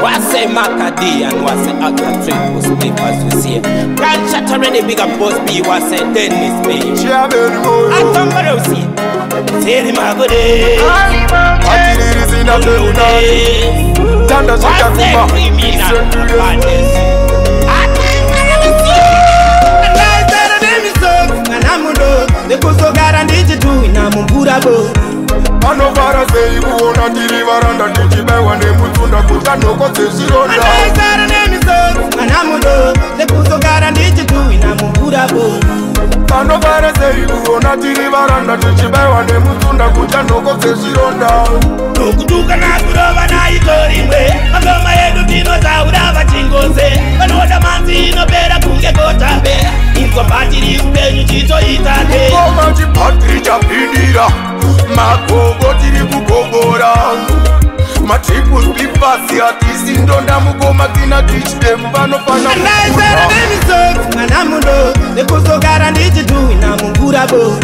Dj Mackadian was a actor trip was papers we see. Grand shot already big up boss B was a Dennis B. I come to see. Say him a good day. I did in a little day. Tanda shaka kuma. Mwana Mudoko, the kuso garandiji tu ina mungura bo. Ano vara se ibu ona tiri varanda tichibewa ne mutunda kutanoko tesironda. Mwana Mudoko, the kuso garandiji tu ina mungura bo. Ano vara se ibu ona tiri varanda tichibewa ne mutunda kutanoko tesironda. Nukutuka na kurova na itori mwe. Magoma yedu tino za urava chingoze. Wanoda manzi inopera kunge kota be. Inko patiri upenyu chito itate. Koma chipatri chapinira. Magogo tiri kugogora. Matripus bifasi atisi ndonda mugoma kina teach them bano pana mukura. Mwana Mudoko, the kuso garandiji tu ina mungura bo.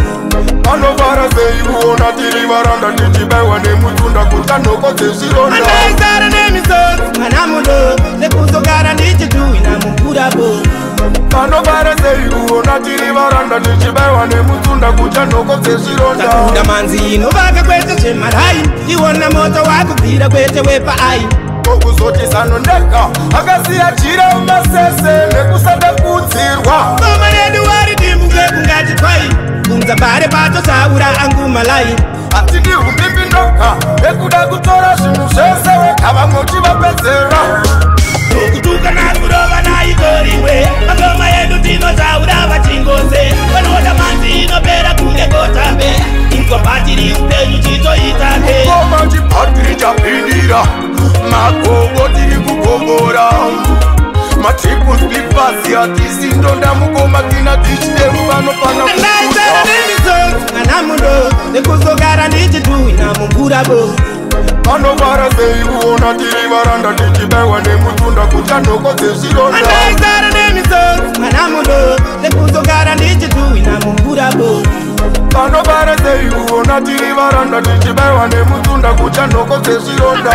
Ano vara se ibu ona tiri varanda tichibewa ne mutunda kutanoko tesironda. Mwana Mudoko, the kuso garandiji tu ina mungura bo. Ano vara se ibu ona tiri varanda tichibewa ne mutunda kutanoko tesironda. Takunda manzi ino vaka kwete chemarai. Iwona moto wako pira kwete wepa ai. Kokuzoti sanondeka akasiya chira umasese nekusada kudzirwa. Koma yedu wari dimbuke kungati twai. Kunza bare bato saura angu malai. Ati ndi umbimbi ekuda kutora zvinhu zvese wekava moti vapedzera. Nukutuka na kurova na itorimwe. Magoma yedu tino saura vachingoze. Vanoda manzi inopera kunge kota be. Inko patiri upenyu chito itate. Koma chipatiri chapinira. Magogo tiri kugogora. Matripus bifasi atisi ndonda mugoma kina teach them bano pana mukura. Mwana Mudoko, the kuso garandiji tu ina mungura bo. Ano vara se ibu ona tiri varanda tichibewa ne mutunda kutanoko tesironda. Mwana Mudoko, the kuso garandiji tu ina mungura bo. Ano vara se ibu ona tiri varanda tichibewa ne mutunda kutanoko tesironda.